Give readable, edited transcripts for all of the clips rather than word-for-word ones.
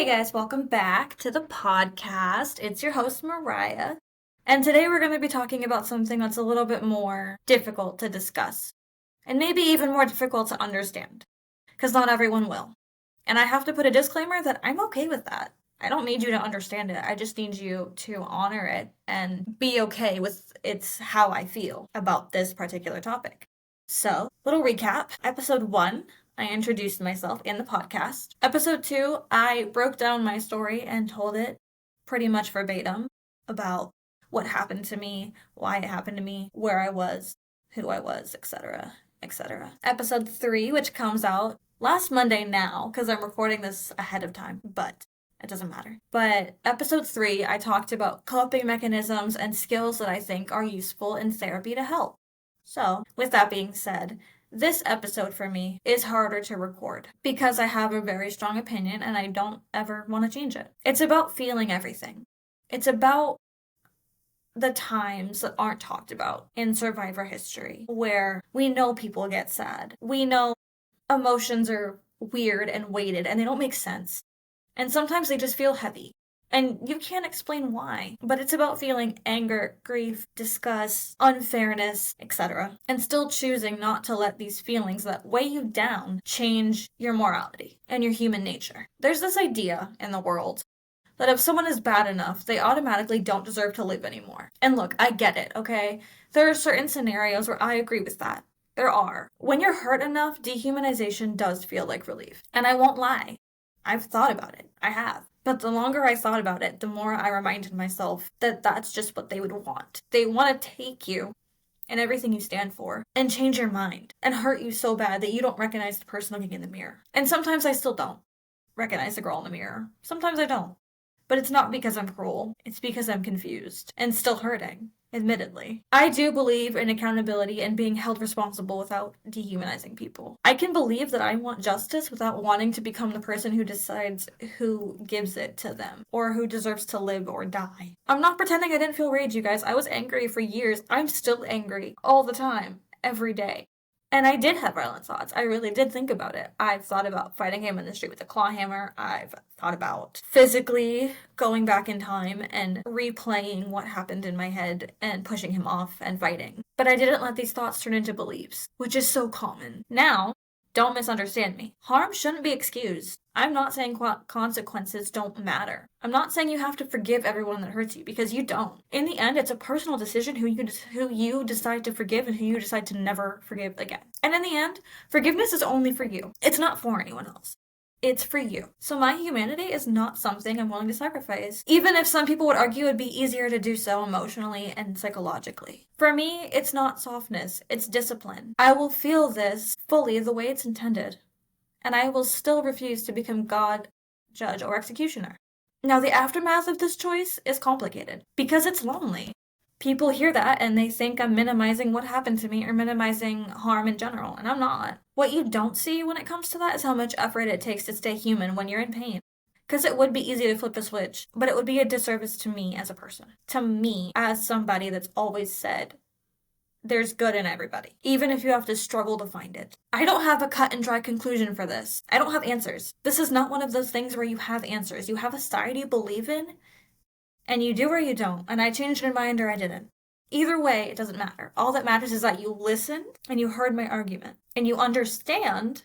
Hey guys, welcome back to the podcast. It's your host, Mariah. And today we're going to be talking about something that's a little bit more difficult to discuss. And maybe even more difficult to understand. Because not everyone will. And I have to put a disclaimer that I'm okay with that. I don't need you to understand it. I just need you to honor it and be okay with it's how I feel about this particular topic. So, little recap. Episode 1, I introduced myself in the podcast. Episode 2, I broke down my story and told it pretty much verbatim about what happened to me, why it happened to me, where I was, who I was, etc., etc. Episode 3, which comes out last Monday now, because I'm recording this ahead of time, but it doesn't matter. But episode 3, I talked about coping mechanisms and skills that I think are useful in therapy to help. So, with that being said, this episode for me is harder to record because I have a very strong opinion and I don't ever want to change it. It's about feeling everything. It's about the times that aren't talked about in survivor history where we know people get sad. We know emotions are weird and weighted and they don't make sense. And sometimes they just feel heavy. And you can't explain why, but it's about feeling anger, grief, disgust, unfairness, etc. And still choosing not to let these feelings that weigh you down change your morality and your human nature. There's this idea in the world that if someone is bad enough, they automatically don't deserve to live anymore. And look, I get it, okay? There are certain scenarios where I agree with that. There are. When you're hurt enough, dehumanization does feel like relief. And I won't lie. I've thought about it. I have. But the longer I thought about it, the more I reminded myself that that's just what they would want. They want to take you and everything you stand for and change your mind and hurt you so bad that you don't recognize the person looking in the mirror. And sometimes I still don't recognize the girl in the mirror. Sometimes I don't. But it's not because I'm cruel. It's because I'm confused and still hurting. Admittedly. I do believe in accountability and being held responsible without dehumanizing people. I can believe that I want justice without wanting to become the person who decides who gives it to them or who deserves to live or die. I'm not pretending I didn't feel rage, you guys. I was angry for years. I'm still angry all the time, every day. And I did have violent thoughts. I really did think about it. I've thought about fighting him in the street with a claw hammer. I've thought about physically going back in time and replaying what happened in my head and pushing him off and fighting. But I didn't let these thoughts turn into beliefs, which is so common. Now, don't misunderstand me. Harm shouldn't be excused. I'm not saying consequences don't matter. I'm not saying you have to forgive everyone that hurts you, because you don't. In the end, it's a personal decision who you decide to forgive and who you decide to never forgive again. And in the end, forgiveness is only for you. It's not for anyone else. It's for you. So my humanity is not something I'm willing to sacrifice, even if some people would argue it'd be easier to do so emotionally and psychologically. For me, it's not softness, it's discipline. I will feel this fully the way it's intended, and I will still refuse to become God, judge, or executioner. Now, the aftermath of this choice is complicated, because it's lonely. People hear that and they think I'm minimizing what happened to me or minimizing harm in general, and I'm not. What you don't see when it comes to that is how much effort it takes to stay human when you're in pain. Because it would be easy to flip a switch, but it would be a disservice to me as a person. To me, as somebody that's always said, there's good in everybody, even if you have to struggle to find it. I don't have a cut and dry conclusion for this. I don't have answers. This is not one of those things where you have answers. You have a side you believe in, and you do or you don't, and I changed my mind or I didn't. Either way, it doesn't matter. All that matters is that you listened and you heard my argument, and you understand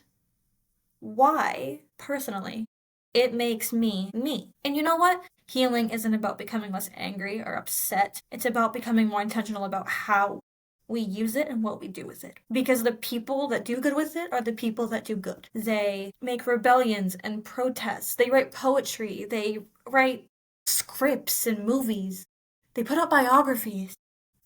why, personally, it makes me me. And you know what? Healing isn't about becoming less angry or upset. It's about becoming more intentional about how we use it and what we do with it. Because the people that do good with it are the people that do good. They make rebellions and protests. They write poetry. They write scripts and movies. They put out biographies.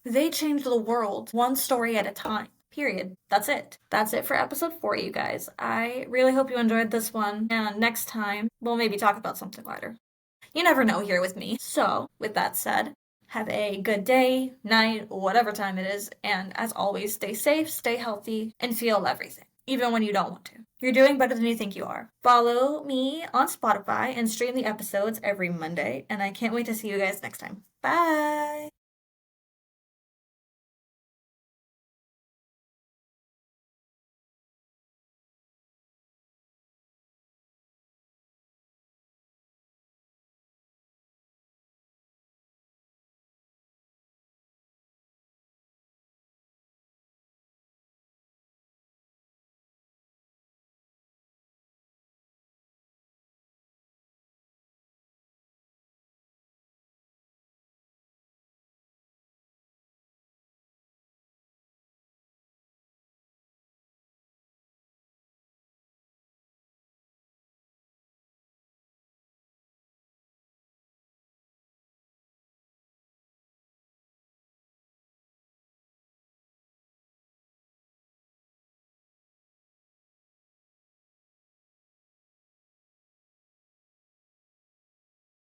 They change the world one story at a time. Period. That's it. That's it for episode 4, you guys. I really hope you enjoyed this one. And next time, we'll maybe talk about something lighter. You never know here with me. So, with that said, have a good day, night, whatever time it is. And as always, stay safe, stay healthy, and feel everything, even when you don't want to. You're doing better than you think you are. Follow me on Spotify and stream the episodes every Monday. And I can't wait to see you guys next time. Bye!